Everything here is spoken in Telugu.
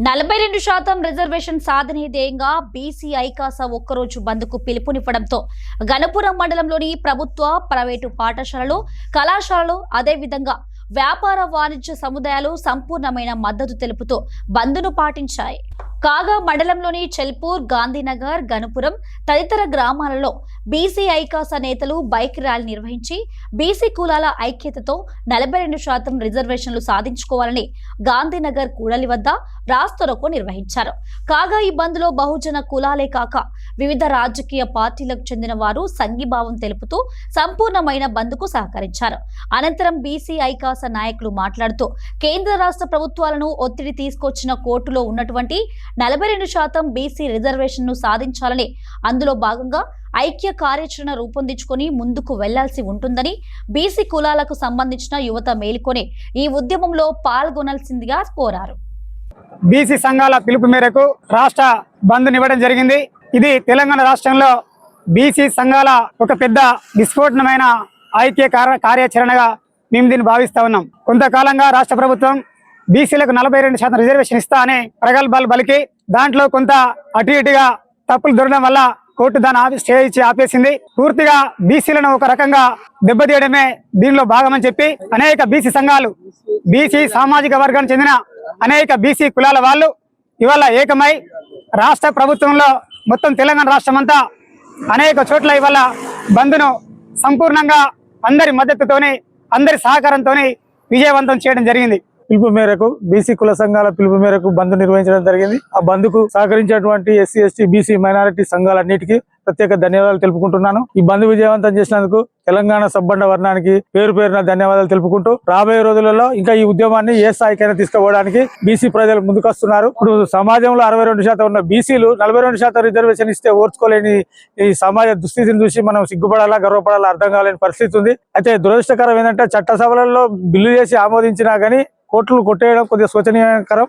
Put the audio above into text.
42% రిజర్వేషన్ సాధనే ధ్యేయంగా బీసీ ఐకాస ఒక్కరోజు బంద్కు పిలుపునివ్వడంతో గణపురం మండలంలోని ప్రభుత్వ ప్రైవేటు పాఠశాలలు కళాశాలలు అదేవిధంగా వ్యాపార వాణిజ్య సముదాయాలు సంపూర్ణమైన మద్దతు తెలుపుతూ బంద్ను పాటించాయి. కాగా మండలంలోని చెల్పూర్, గాంధీనగర్, గణపురం తదితర గ్రామాలలో బీసీ ఐకాస నేతలు బైక్ ర్యాలీ నిర్వహించి బీసీ కులాల ఐక్యతతో 42% రిజర్వేషన్లు సాధించుకోవాలని గాంధీనగర్ కూడలి వద్ద రాస్తారోకో నిర్వహించారు. కాగా ఈ బంద్లో బహుజన కులాలే కాక వివిధ రాజకీయ పార్టీలకు చెందిన వారు సంఘీభావం తెలుపుతూ సంపూర్ణమైన బంద్కు సహకరించారు. అనంతరం బీసీ ఐకాస నాయకులు మాట్లాడుతూ కేంద్ర రాష్ట్ర ప్రభుత్వాలను ఒత్తిడి తీసుకొచ్చిన కోర్టులో ఉన్నటువంటి 42% బీసీ రిజర్వేషన్ ను సాధించాలని, అందులో భాగంగా ఐక్య కార్యాచరణ రూపొందించుకొని ముందుకు వెళ్లాల్సి ఉంటుందని, బీసీ కులాలకు సంబంధించిన యువత మేలుకొని ఈ ఉద్యమంలో పాల్గొనాల్సిందిగా కోరారు. బీసీ సంఘాల పిలుపు మేరకు రాష్ట్ర బంద్నివ్వడం జరిగింది. ఇది తెలంగాణ రాష్ట్రంలో బీసీ సంఘాల ఒక పెద్ద విస్ఫోటనమైన ఐక్య కార్యాచరణగా మేము దీన్ని భావిస్తా ఉన్నాం. కొంతకాలంగా రాష్ట్ర ప్రభుత్వం బీసీలకు 42% రిజర్వేషన్ ఇస్తా అనే ప్రగల్భాలు పలికి దాంట్లో కొంత అటు ఇటుగా తప్పులు దొరకడం వల్ల కోర్టు దాన్ని స్టే ఇచ్చి ఆపేసింది. పూర్తిగా బీసీలను ఒక రకంగా దెబ్బతీయడమే దీనిలో భాగమని చెప్పి అనేక బీసీ సంఘాలు, బీసీ సామాజిక వర్గానికి చెందిన అనేక బీసీ కులాల వాళ్ళు ఇవాళ ఏకమై రాష్ట్ర ప్రభుత్వంలో మొత్తం తెలంగాణ రాష్ట్రం అంతా అనేక చోట్ల ఇవాళ బంద్ను సంపూర్ణంగా అందరి మద్దతుతోని, అందరి సహకారంతోని విజయవంతం చేయడం జరిగింది. పిలుపు మేరకు బీసీ కుల సంఘాల పిలుపు మేరకు బంద్ నిర్వహించడం జరిగింది. ఆ బంద్కు సహకరించినటువంటి ఎస్సీ, ఎస్టీ, బీసీ, మైనారిటీ సంఘాలన్నిటికీ ప్రత్యేక ధన్యవాదాలు తెలుపుకుంటున్నాను. ఈ బంద్ విజయవంతం చేసినందుకు తెలంగాణ సబ్బండ వర్ణానికి పేరు పేరున ధన్యవాదాలు తెలుపుకుంటూ రాబోయే రోజులలో ఇంకా ఈ ఉద్యమాన్ని ఏ స్థాయికైనా తీసుకుపోవడానికి బీసీ ప్రజలు ముందుకొస్తున్నారు. ఇప్పుడు సమాజంలో 62% ఉన్న బీసీలు 42% రిజర్వేషన్ ఇస్తే ఓర్చుకోలేని ఈ సమాజ దుస్థితిని చూసి మనం సిగ్గుపడాలా, గర్వపడాలా అర్థం కాలేని పరిస్థితి ఉంది. అయితే దురదృష్టకరం ఏంటంటే చట్టసభలలో బిల్లు చేసి ఆమోదించినా గానీ కోర్టులు కొట్టేయడం కొద్దిగా శోచనీయకరం.